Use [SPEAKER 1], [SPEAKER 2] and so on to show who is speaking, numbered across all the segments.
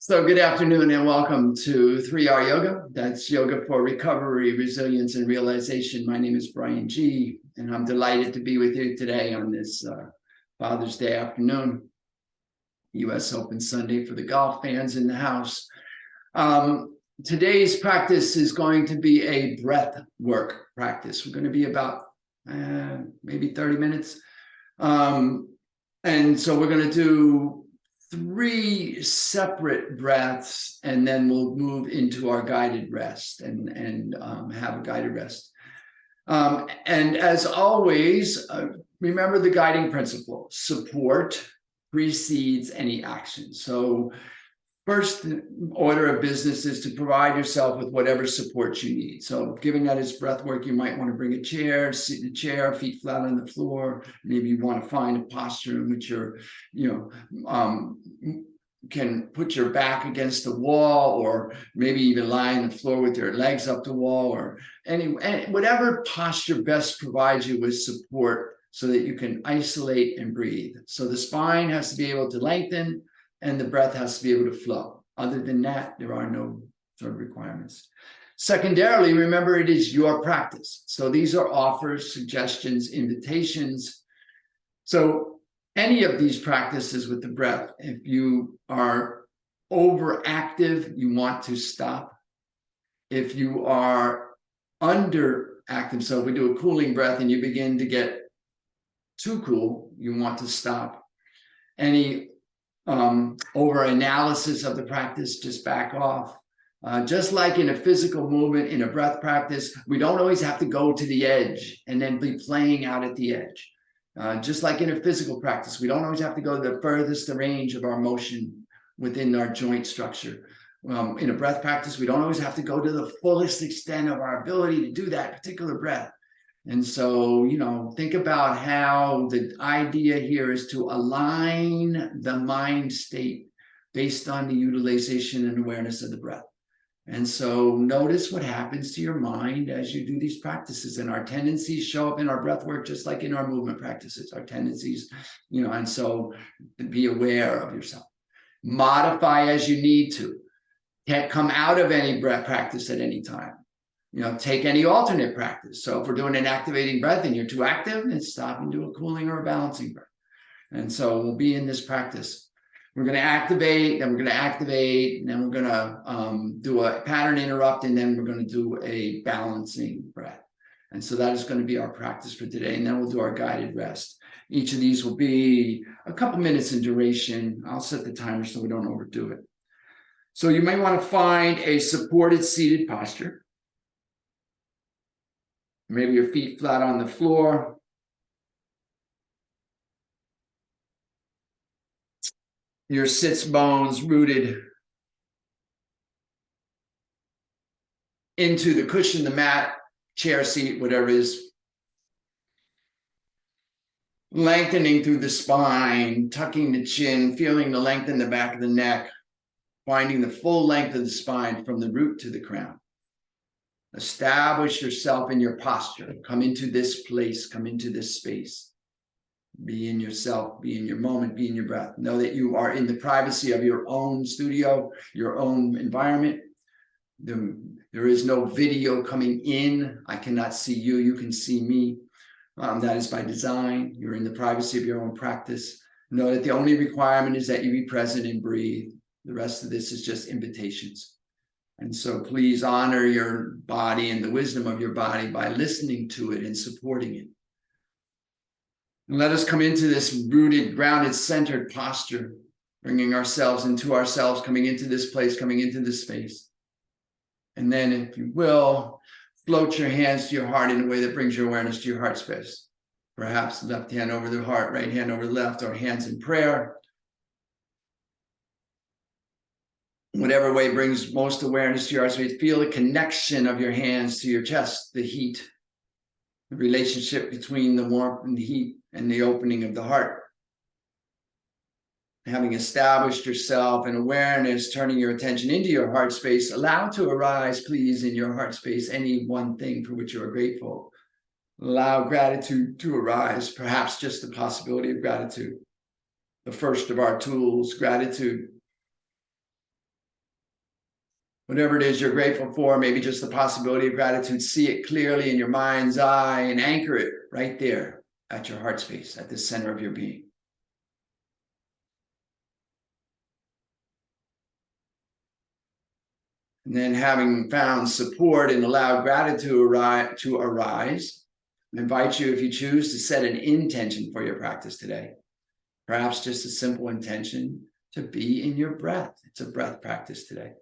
[SPEAKER 1] So good afternoon and welcome to 3R Yoga. That's yoga for recovery, resilience, and realization. My name is Brian G, and I'm delighted to be with you today on this Father's Day afternoon, U.S. Open Sunday for the golf fans in the house. Today's practice is going to be a breath work practice. We're going to be about maybe 30 minutes. And so we're going to do 3 separate breaths, and then we'll move into our guided rest and have a guided rest. And as always, remember the guiding principle: support precedes any action. So first order of business is to provide yourself with whatever support you need. So given that it's breath work, you might want to bring a chair, sit in a chair, feet flat on the floor. Maybe you want to find a posture in which you're, can put your back against the wall, or maybe even lie on the floor with your legs up the wall, or whatever posture best provides you with support so that you can isolate and breathe. So the spine has to be able to lengthen, and the breath has to be able to flow. Other than that, there are no sort of requirements. Secondarily, remember, it is your practice. So these are offers, suggestions, invitations. So any of these practices with the breath, if you are overactive, you want to stop. If you are underactive, so if we do a cooling breath and you begin to get too cool, you want to stop. Any over analysis of the practice, just back off. Just like in a physical movement, in a breath practice, we don't always have to go to the edge and then be playing out at the edge. Just like in a physical practice, we don't always have to go to the furthest range of our motion within our joint structure. In a breath practice, we don't always have to go to the fullest extent of our ability to do that particular breath. And so, think about how the idea here is to align the mind state based on the utilization and awareness of the breath. And so notice what happens to your mind as you do these practices. And our tendencies show up in our breath work, just like in our movement practices, our tendencies, and so be aware of yourself. Modify as you need to. Can't come out of any breath practice at any time. Take any alternate practice. So if we're doing an activating breath and you're too active, then stop and do a cooling or a balancing breath. And so we'll be in this practice. We're going to activate, then we're going to activate, and then we're going to do a pattern interrupt, and then we're going to do a balancing breath. And so that is going to be our practice for today. And then we'll do our guided rest. Each of these will be a couple minutes in duration. I'll set the timer so we don't overdo it. So you may want to find a supported seated posture. Maybe your feet flat on the floor. Your sits bones rooted into the cushion, the mat, chair, seat, whatever it is. Lengthening through the spine, tucking the chin, feeling the length in the back of the neck, finding the full length of the spine from the root to the crown. Establish yourself in your posture. Come into this place, come into this space. Be in yourself, be in your moment, be in your breath. Know that you are in the privacy of your own studio, your own environment. There is no video coming in. I cannot see you, you can see me. That is by design. You're in the privacy of your own practice. Know that the only requirement is that you be present and breathe. The rest of this is just invitations. And so please honor your body and the wisdom of your body by listening to it and supporting it. And let us come into this rooted, grounded, centered posture, bringing ourselves into ourselves, coming into this place, coming into this space. And then, if you will, float your hands to your heart in a way that brings your awareness to your heart space. Perhaps left hand over the heart, right hand over the left, or hands in prayer. Whatever way brings most awareness to your heart space. Feel the connection of your hands to your chest, the heat, the relationship between the warmth and the heat and the opening of the heart. Having established yourself in awareness, turning your attention into your heart space, allow to arise, please, in your heart space, any one thing for which you are grateful. Allow gratitude to arise, perhaps just the possibility of gratitude. The first of our tools, gratitude. Whatever it is you're grateful for, maybe just the possibility of gratitude, see it clearly in your mind's eye and anchor it right there at your heart space, at the center of your being. And then, having found support and allowed gratitude to arise, I invite you, if you choose, to set an intention for your practice today. Perhaps just a simple intention to be in your breath. It's a breath practice today.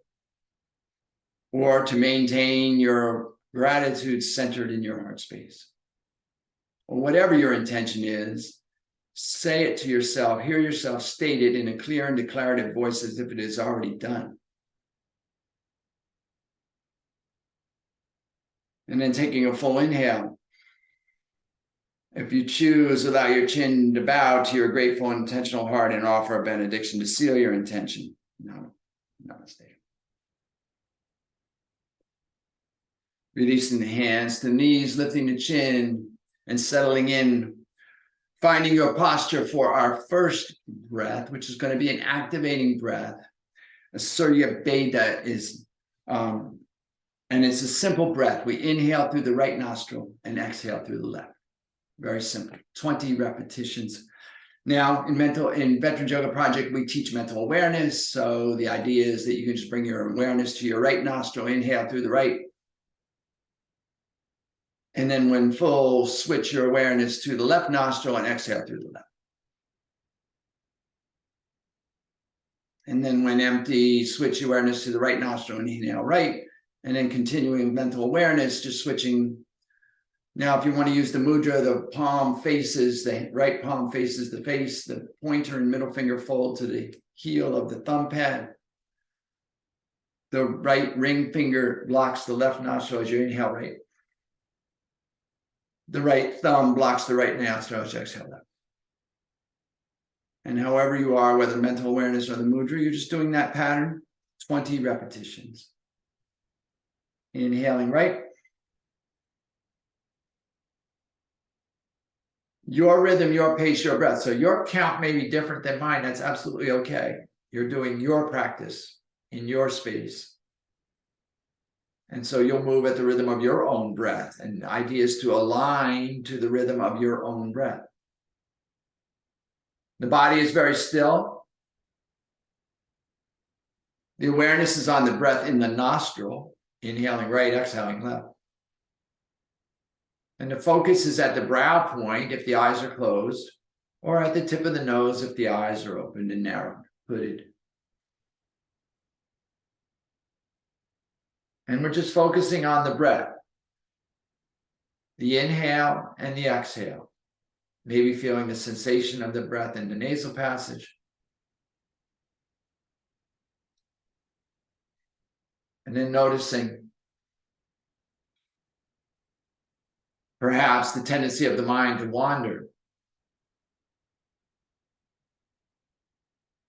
[SPEAKER 1] Or to maintain your gratitude centered in your heart space. Or whatever your intention is, say it to yourself, hear yourself state it in a clear and declarative voice as if it is already done. And then taking a full inhale. If you choose, allow your chin to bow to your grateful and intentional heart and offer a benediction to seal your intention. Namaste. Releasing the hands, the knees, lifting the chin, and settling in. Finding your posture for our first breath, which is going to be an activating breath. A Surya Veda is, and it's a simple breath. We inhale through the right nostril and exhale through the left. Very simple, 20 repetitions. Now, in Veterans Yoga Project, we teach mental awareness. So the idea is that you can just bring your awareness to your right nostril, inhale through the right. And then when full, switch your awareness to the left nostril and exhale through the left. And then when empty, switch your awareness to the right nostril and inhale right. And then continuing mental awareness, just switching. Now, if you want to use the mudra, the right palm faces the face, the pointer and middle finger fold to the heel of the thumb pad. The right ring finger blocks the left nostril as you inhale right. The right thumb blocks the right nostril as you exhale left. And however you are, whether mental awareness or the mudra, you're just doing that pattern, 20 repetitions. Inhaling right. Your rhythm, your pace, your breath. So your count may be different than mine. That's absolutely okay. You're doing your practice in your space. And so you'll move at the rhythm of your own breath. And the idea is to align to the rhythm of your own breath. The body is very still. The awareness is on the breath in the nostril, inhaling right, exhaling left. And the focus is at the brow point if the eyes are closed, or at the tip of the nose if the eyes are opened and narrowed, hooded. And we're just focusing on the breath, the inhale and the exhale. Maybe feeling the sensation of the breath in the nasal passage. And then noticing perhaps the tendency of the mind to wander.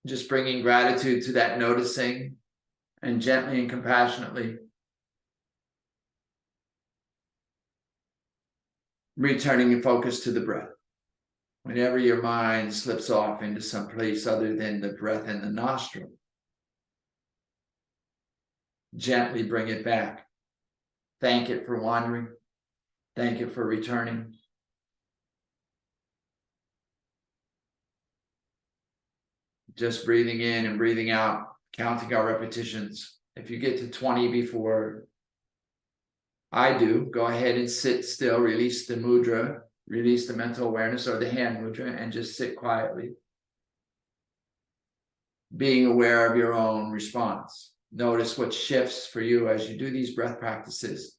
[SPEAKER 1] Just bringing gratitude to that noticing and gently and compassionately returning your focus to the breath. Whenever your mind slips off into some place other than the breath in the nostril, gently bring it back. Thank it for wandering. Thank it for returning. Just breathing in and breathing out, counting our repetitions. If you get to 20 before I do, go ahead and sit still, release the mudra, release the mental awareness or the hand mudra, and just sit quietly. Being aware of your own response. Notice what shifts for you as you do these breath practices.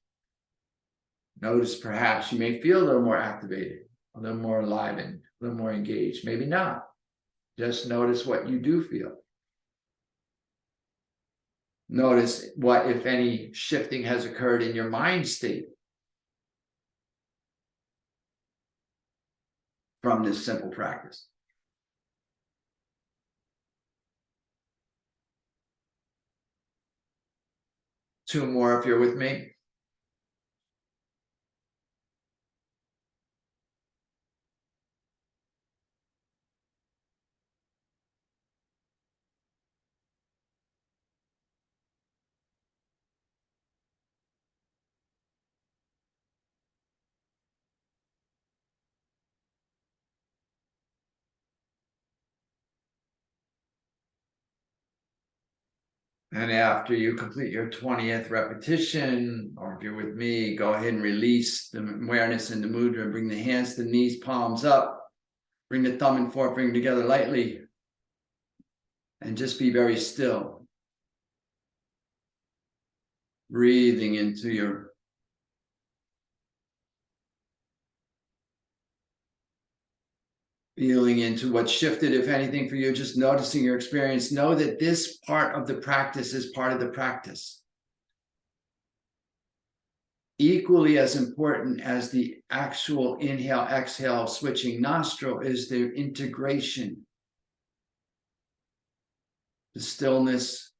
[SPEAKER 1] Notice perhaps you may feel a little more activated, a little more enlivened, a little more engaged. Maybe not. Just notice what you do feel. Notice what, if any, shifting has occurred in your mind state from this simple practice. Two more if you're with me. And after you complete your 20th repetition, or if you're with me, go ahead and release the awareness in the mudra. Bring the hands to the knees, palms up. Bring the thumb and forefinger together lightly. And just be very still. Breathing into your feeling into what shifted, if anything, for you, just noticing your experience. Know that this part of the practice is part of the practice. Equally as important as the actual inhale, exhale, switching nostril is the integration, the stillness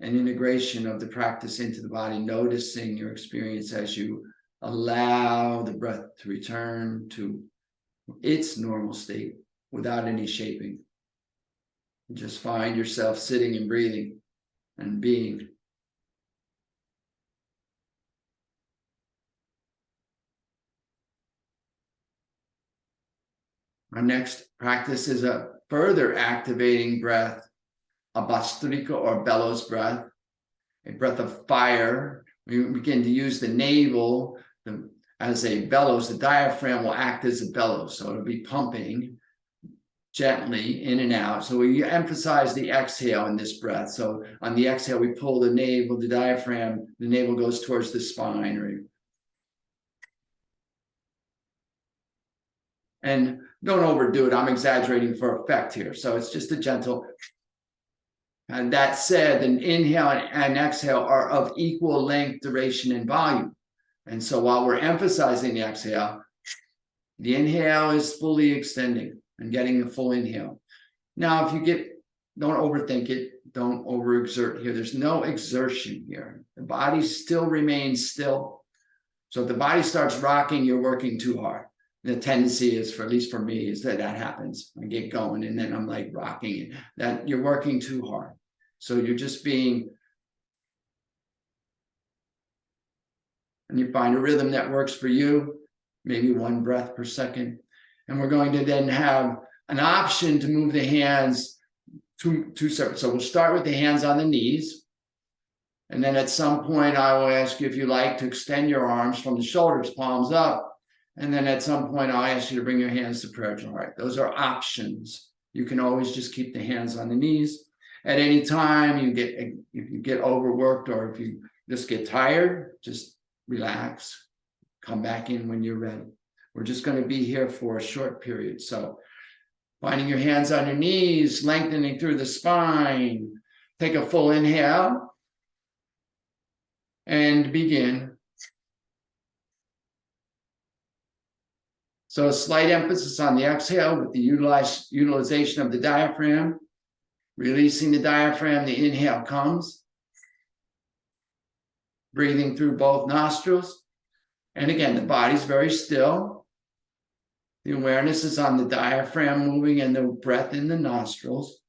[SPEAKER 1] and integration of the practice into the body, noticing your experience as you allow the breath to return to its normal state without any shaping. Just find yourself sitting and breathing and being. Our next practice is a further activating breath, a bastrika or bellows breath, a breath of fire. We begin to use the navel as a bellows. The diaphragm will act as a bellows, so it'll be pumping gently in and out. So we emphasize the exhale in this breath. So on the exhale, we pull the navel, the diaphragm, the navel goes towards the spine. And don't overdo it. I'm exaggerating for effect here. So it's just a gentle. And that said, an inhale and exhale are of equal length, duration, and volume. And so while we're emphasizing the exhale, the inhale is fully extending and getting the full inhale. Now, if you don't overthink it, don't overexert here. There's no exertion here. The body still remains still. So if the body starts rocking, you're working too hard. The tendency is, at least for me, is that happens. I get going and then I'm like rocking it. That you're working too hard. So you're just being, and you find a rhythm that works for you, maybe 1 breath per second. And we're going to then have an option to move the hands two separate. So we'll start with the hands on the knees. And then at some point, I will ask you if you like to extend your arms from the shoulders, palms up. And then at some point, I'll ask you to bring your hands to prayer jar. Right? Those are options. You can always just keep the hands on the knees. At any time if you get overworked or if you just get tired, just relax. Come back in when you're ready. We're just going to be here for a short period. So finding your hands on your knees, lengthening through the spine. Take a full inhale and begin. So a slight emphasis on the exhale with the utilization of the diaphragm. Releasing the diaphragm, the inhale comes. Breathing through both nostrils. And again, the body's very still. The awareness is on the diaphragm moving and the breath in the nostrils.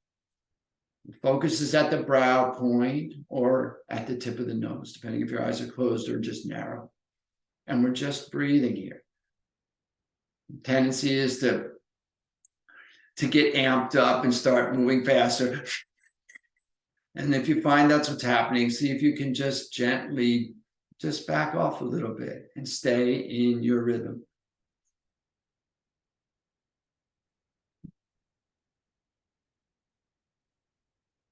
[SPEAKER 1] The focus is at the brow point or at the tip of the nose, depending if your eyes are closed or just narrow. And we're just breathing here. The tendency is to get amped up and start moving faster. And if you find that's what's happening, see if you can just gently just back off a little bit and stay in your rhythm.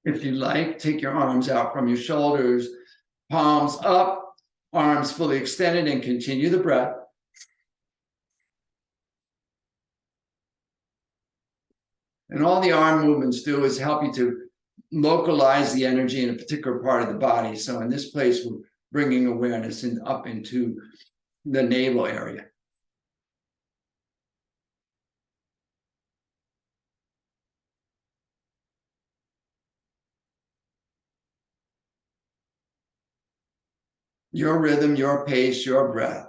[SPEAKER 1] If you like, take your arms out from your shoulders, palms up, arms fully extended, and continue the breath. And all the arm movements do is help you to localize the energy in a particular part of the body. So in this place, we're bringing awareness up into the navel area. Your rhythm, your pace, your breath.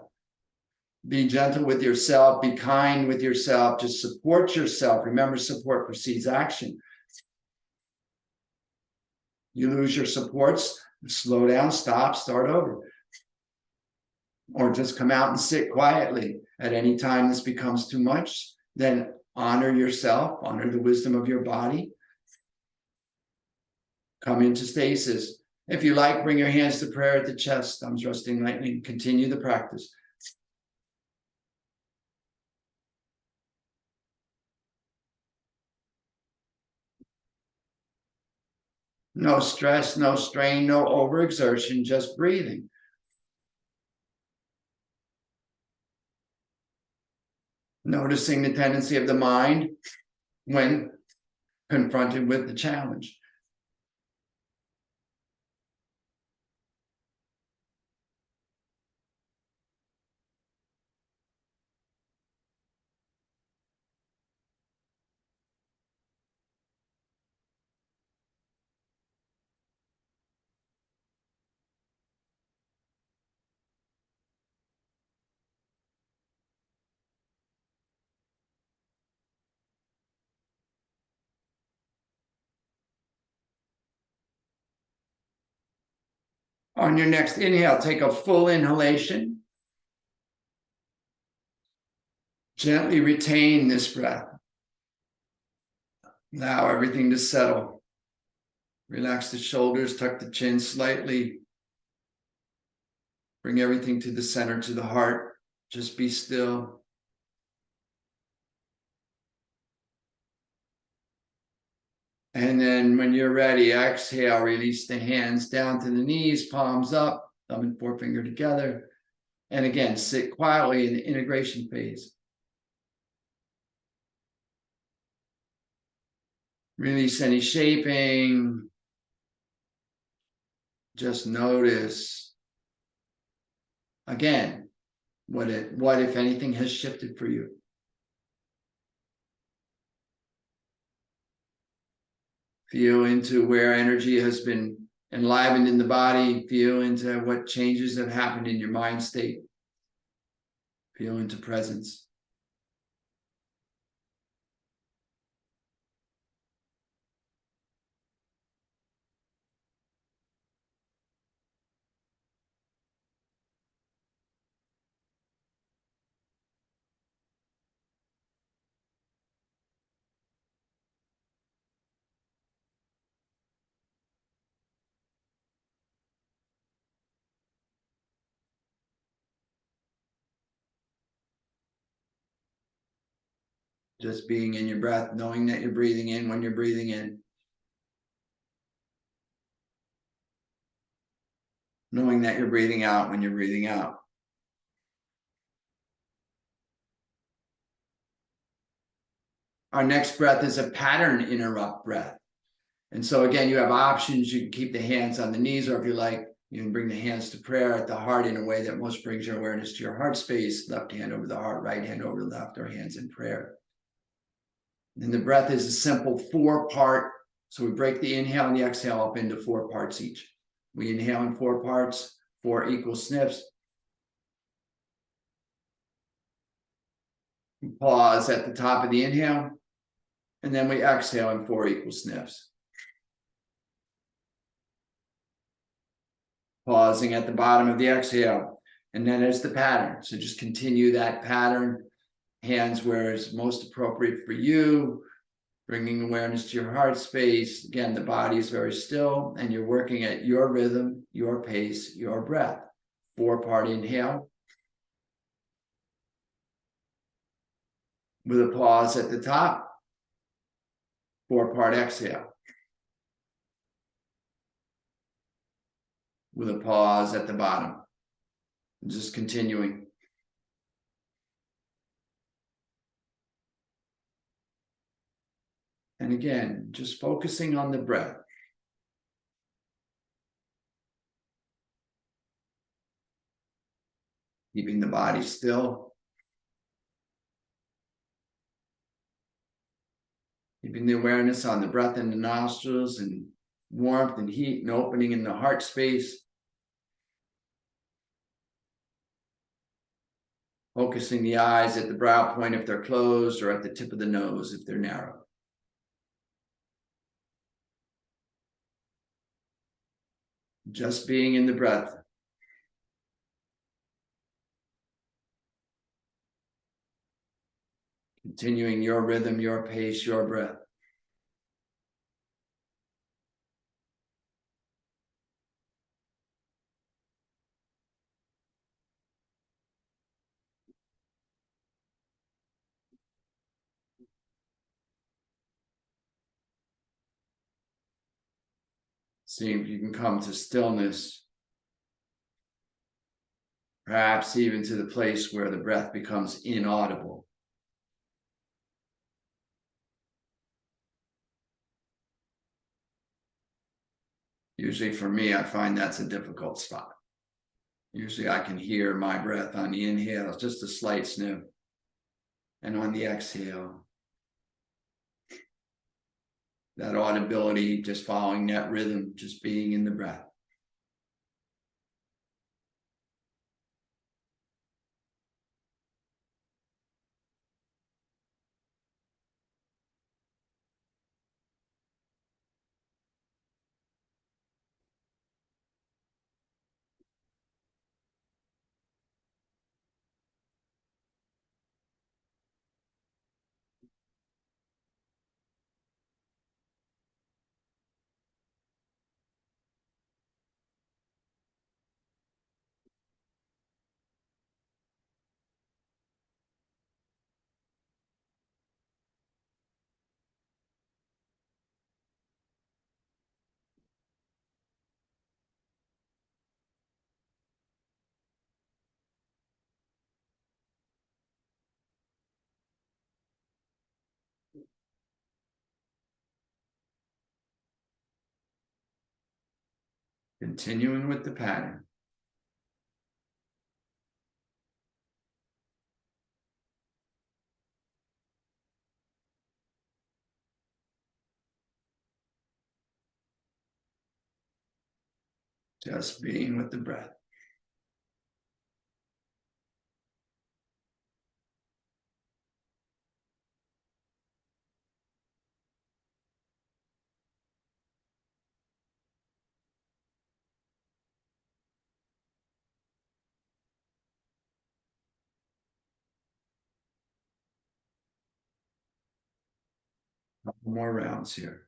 [SPEAKER 1] Be gentle with yourself. Be kind with yourself. Just support yourself. Remember, support precedes action. You lose your supports, slow down, stop, start over. Or just come out and sit quietly. At any time this becomes too much, then honor yourself, honor the wisdom of your body. Come into stasis. If you like, bring your hands to prayer at the chest, thumbs resting lightly. Continue the practice. No stress, no strain, no overexertion, just breathing. Noticing the tendency of the mind when confronted with the challenge. On your next inhale, take a full inhalation. Gently retain this breath. Allow everything to settle. Relax the shoulders, tuck the chin slightly. Bring everything to the center, to the heart. Just be still. And then when you're ready, exhale, release the hands down to the knees, palms up, thumb and forefinger together. And again, sit quietly in the integration phase. Release any shaping. Just notice. Again, what if anything has shifted for you? Feel into where energy has been enlivened in the body. Feel into what changes have happened in your mind state. Feel into presence. Just being in your breath, knowing that you're breathing in when you're breathing in. Knowing that you're breathing out when you're breathing out. Our next breath is a pattern interrupt breath. And so again, you have options. You can keep the hands on the knees, or if you like, you can bring the hands to prayer at the heart in a way that most brings your awareness to your heart space. Left hand over the heart, right hand over the left, or hands in prayer. And the breath is a simple 4-part. So we break the inhale and the exhale up into 4 parts each. We inhale in 4 parts, 4 equal sniffs. We pause at the top of the inhale, and then we exhale in 4 equal sniffs. Pausing at the bottom of the exhale, and then it's the pattern. So just continue that pattern. Hands where it's most appropriate for you, bringing awareness to your heart space. Again, the body is very still, and you're working at your rhythm, your pace, your breath. 4-part inhale, with a pause at the top. 4-part exhale, with a pause at the bottom. Just continuing. And again, just focusing on the breath. Keeping the body still. Keeping the awareness on the breath in the nostrils, and warmth and heat and opening in the heart space. Focusing the eyes at the brow point if they're closed, or at the tip of the nose if they're narrow. Just being in the breath. Continuing your rhythm, your pace, your breath. See if you can come to stillness. Perhaps even to the place where the breath becomes inaudible. Usually for me, I find that's a difficult spot. Usually I can hear my breath on the inhale, just a slight sniff. And on the exhale, that audibility, just following that rhythm, just being in the breath. Continuing with the pattern. Just being with the breath. Couple more rounds here.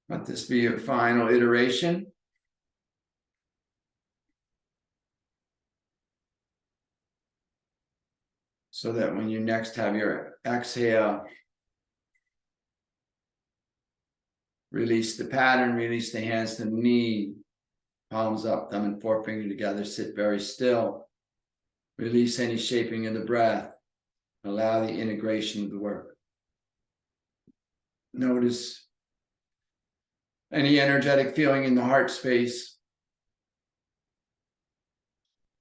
[SPEAKER 1] Let this be your final iteration. So that when you next have your exhale, release the pattern, release the hands to the knee, palms up, thumb and forefinger together, sit very still. Release any shaping of the breath. Allow the integration of the work. Notice any energetic feeling in the heart space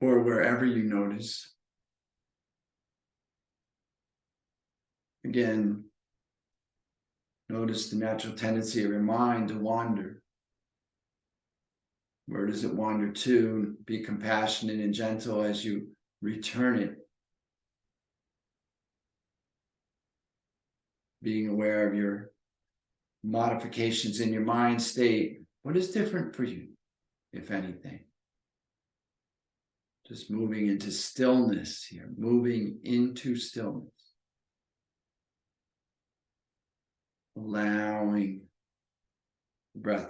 [SPEAKER 1] or wherever you notice. Again, notice the natural tendency of your mind to wander. Where does it wander to? Be compassionate and gentle as you return it. Being aware of your modifications in your mind state. What is different for you, if anything? Just moving into stillness here, moving into stillness. Allowing the breath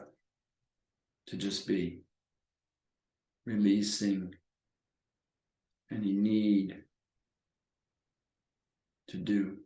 [SPEAKER 1] to just be. Releasing any need to do.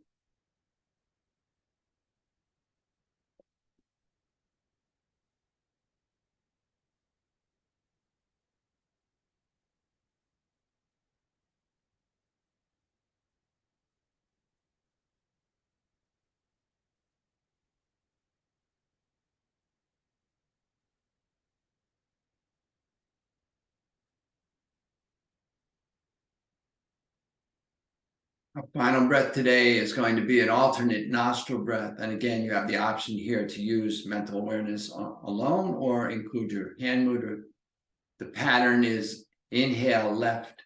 [SPEAKER 1] Our final breath today is going to be an alternate nostril breath. And again, you have the option here to use mental awareness alone or include your hand movement. The pattern is inhale left,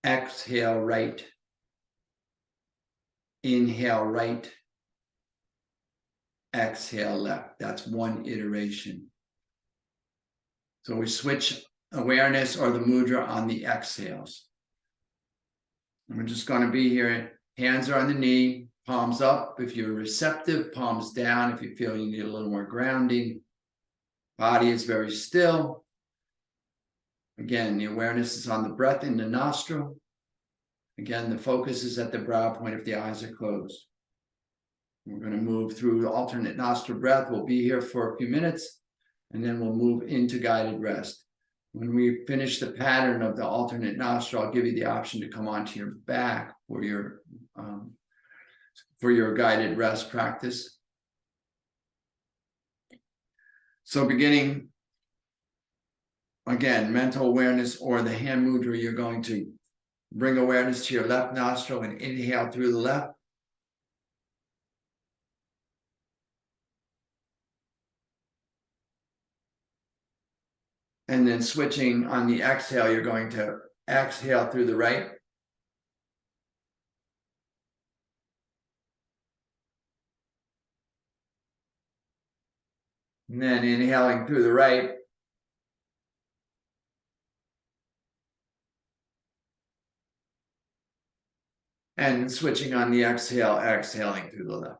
[SPEAKER 1] exhale right, inhale right, exhale left. That's one iteration. So we switch awareness or the mudra on the exhales. And we're just going to be here. Hands are on the knee, palms up if you're receptive, palms down if you feel you need a little more grounding. Body is very still. Again, the awareness is on the breath in the nostril. Again, the focus is at the brow point if the eyes are closed. We're going to move through the alternate nostril breath. We'll be here for a few minutes, and then we'll move into guided rest. When we finish the pattern of the alternate nostril, I'll give you the option to come onto your back for your guided rest practice. So beginning, again, mental awareness or the hand mudra, you're going to bring awareness to your left nostril and inhale through the left. And then switching on the exhale, you're going to exhale through the right. And then inhaling through the right. And switching on the exhale, exhaling through the left.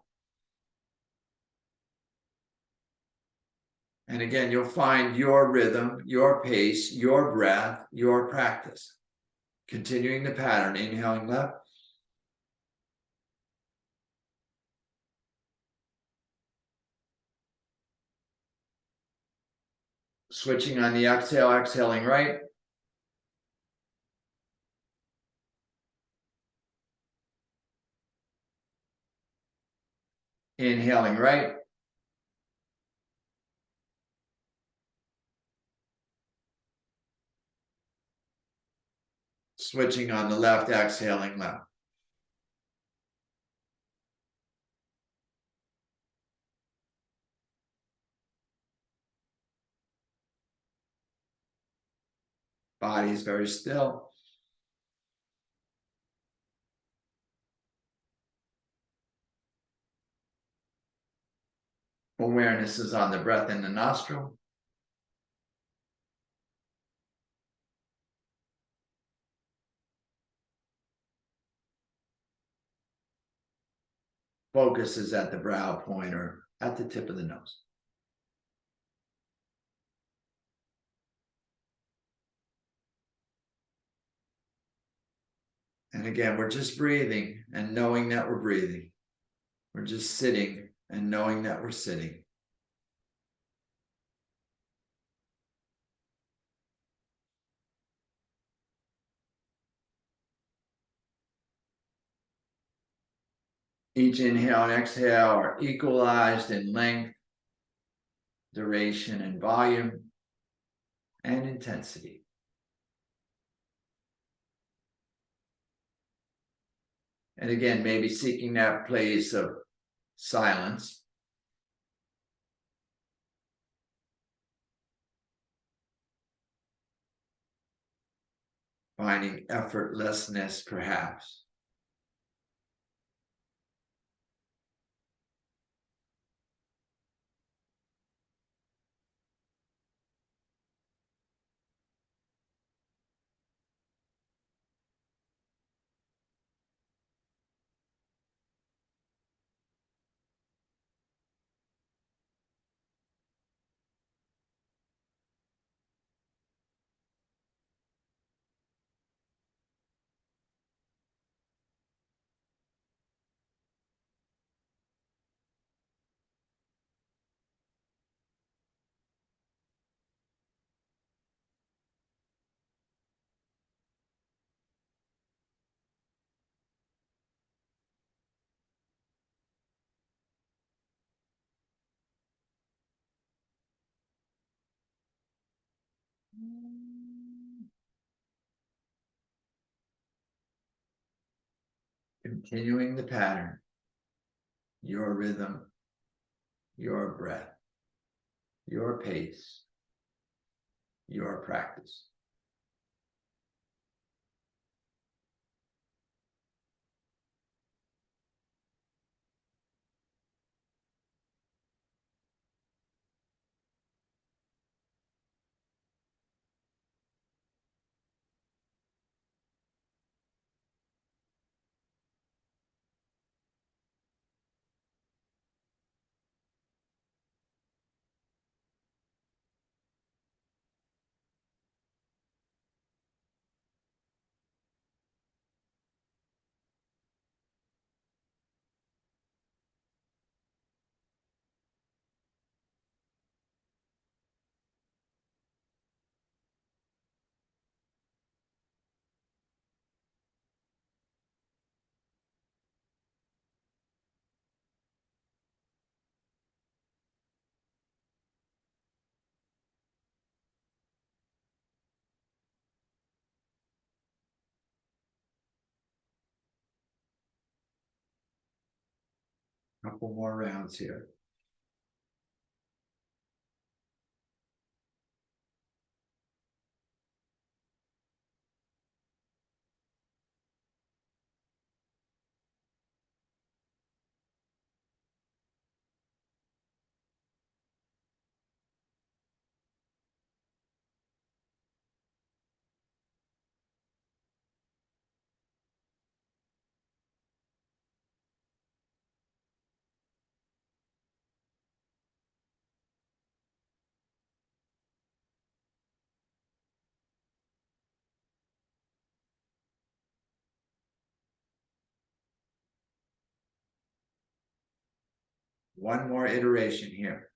[SPEAKER 1] And again, you'll find your rhythm, your pace, your breath, your practice. Continuing the pattern, inhaling left. Switching on the exhale, exhaling right. Inhaling right. Switching on the left, exhaling left. Body is very still. Awareness is on the breath in the nostril. Focus is at the brow point or at the tip of the nose. And again, we're just breathing and knowing that we're breathing. We're just sitting and knowing that we're sitting. Each inhale and exhale are equalized in length, duration, and volume, and intensity. And again, maybe seeking that place of silence. Finding effortlessness, perhaps. Continuing the pattern, your rhythm, your breath, your pace, your practice. Couple more rounds here. One more iteration here.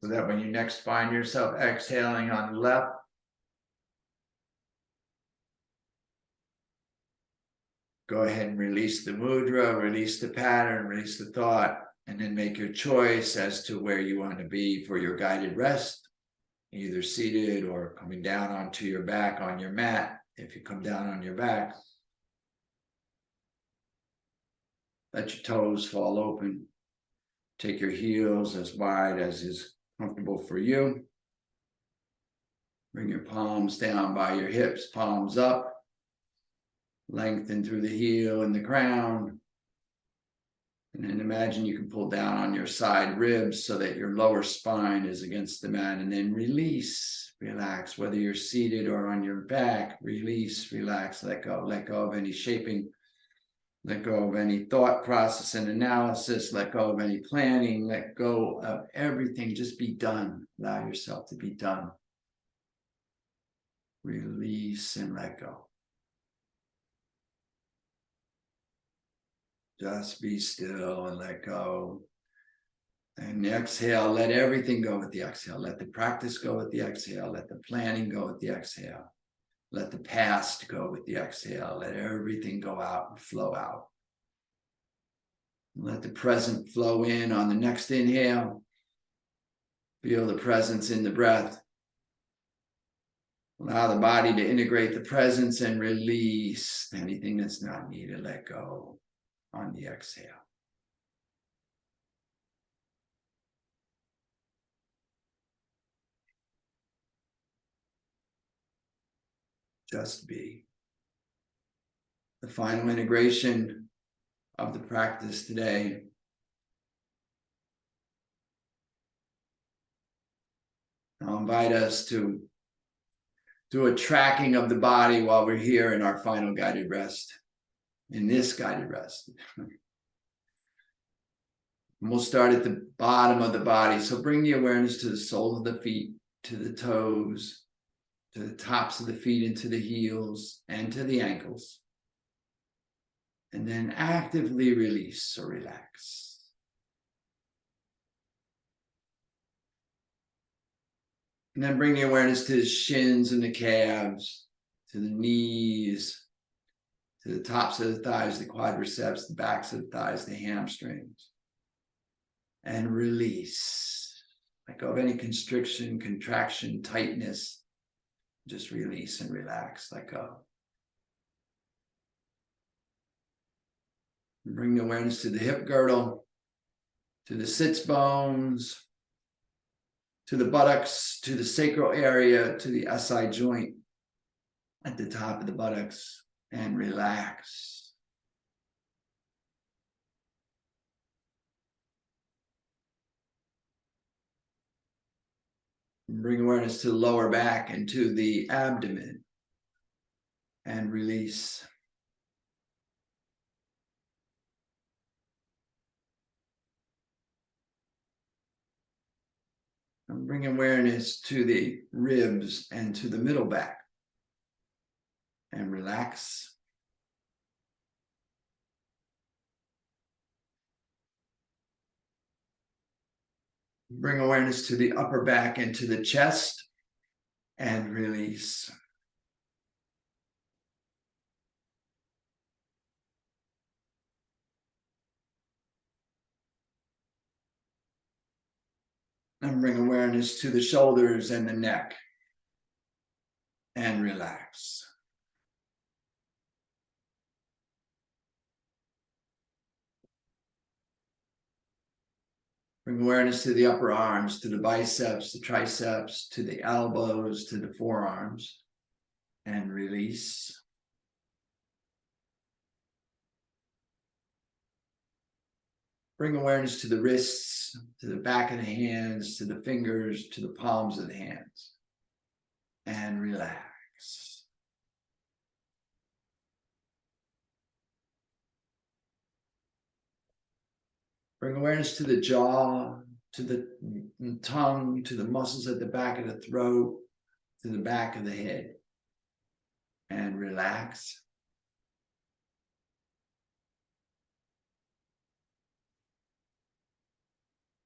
[SPEAKER 1] So that when you next find yourself exhaling on the left, go ahead and release the mudra, release the pattern, release the thought, and then make your choice as to where you want to be for your guided rest, either seated or coming down onto your back on your mat. If you come down on your back, let your toes fall open. Take your heels as wide as is comfortable for you. Bring your palms down by your hips, palms up. Lengthen through the heel and the crown. And then imagine you can pull down on your side ribs so that your lower spine is against the mat, and then release, relax, whether you're seated or on your back, release, relax, let go of any shaping, let go of any thought process and analysis, let go of any planning, let go of everything, just be done. Allow yourself to be done. Release and let go. Just be still and let go. And exhale, let everything go with the exhale. Let the practice go with the exhale. Let the planning go with the exhale. Let the past go with the exhale. Let everything go out and flow out. Let the present flow in on the next inhale. Feel the presence in the breath. Allow the body to integrate the presence and release anything that's not needed. Let go on the exhale. Just be. The final integration of the practice today. I'll invite us to do a tracking of the body while we're here in our final guided rest, in this guided rest. And we'll start at the bottom of the body. So bring the awareness to the soles of the feet, to the toes, to the tops of the feet, into the heels, and to the ankles. And then actively release or relax. And then bring the awareness to the shins and the calves, to the knees, to the tops of the thighs, the quadriceps, the backs of the thighs, the hamstrings. And release. Let go of any constriction, contraction, tightness. Just release and relax, let go. And bring the awareness to the hip girdle, to the sits bones, to the buttocks, to the sacral area, to the SI joint at the top of the buttocks, and relax. And bring awareness to the lower back and to the abdomen, and release. And bring awareness to the ribs and to the middle back, and relax. Bring awareness to the upper back and to the chest, and release. And bring awareness to the shoulders and the neck. And relax. Bring awareness to the upper arms, to the biceps, the triceps, to the elbows, to the forearms. And release. Bring awareness to the wrists, to the back of the hands, to the fingers, to the palms of the hands. And relax. Bring awareness to the jaw, to the tongue, to the muscles at the back of the throat, to the back of the head. And relax.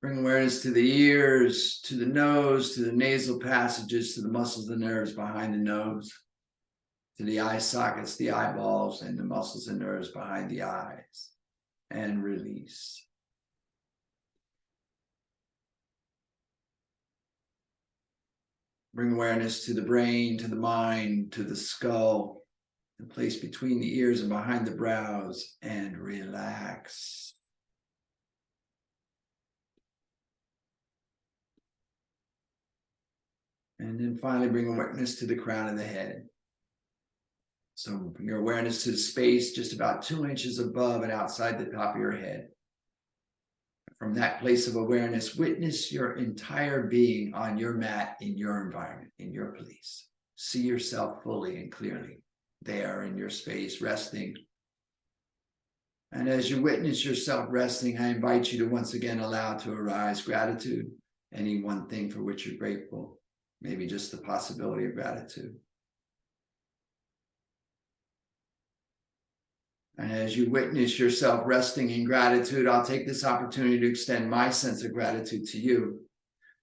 [SPEAKER 1] Bring awareness to the ears, to the nose, to the nasal passages, to the muscles and nerves behind the nose, to the eye sockets, the eyeballs, and the muscles and nerves behind the eyes. And release. Bring awareness to the brain, to the mind, to the skull, the place between the ears and behind the brows, and relax. And then finally bring awareness to the crown of the head. So bring your awareness to the space just about 2 inches above and outside the top of your head. From that place of awareness, witness your entire being on your mat, in your environment, in your place. See yourself fully and clearly there in your space, resting. And as you witness yourself resting, I invite you to once again allow to arise gratitude, any one thing for which you're grateful, maybe just the possibility of gratitude. And as you witness yourself resting in gratitude, I'll take this opportunity to extend my sense of gratitude to you.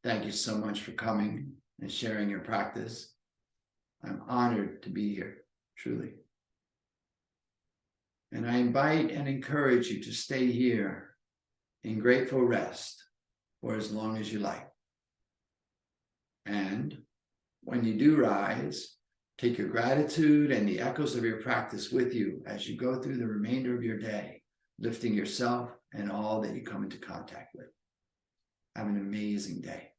[SPEAKER 1] Thank you so much for coming and sharing your practice. I'm honored to be here, truly. And I invite and encourage you to stay here in grateful rest for as long as you like. And when you do rise, take your gratitude and the echoes of your practice with you as you go through the remainder of your day, lifting yourself and all that you come into contact with. Have an amazing day.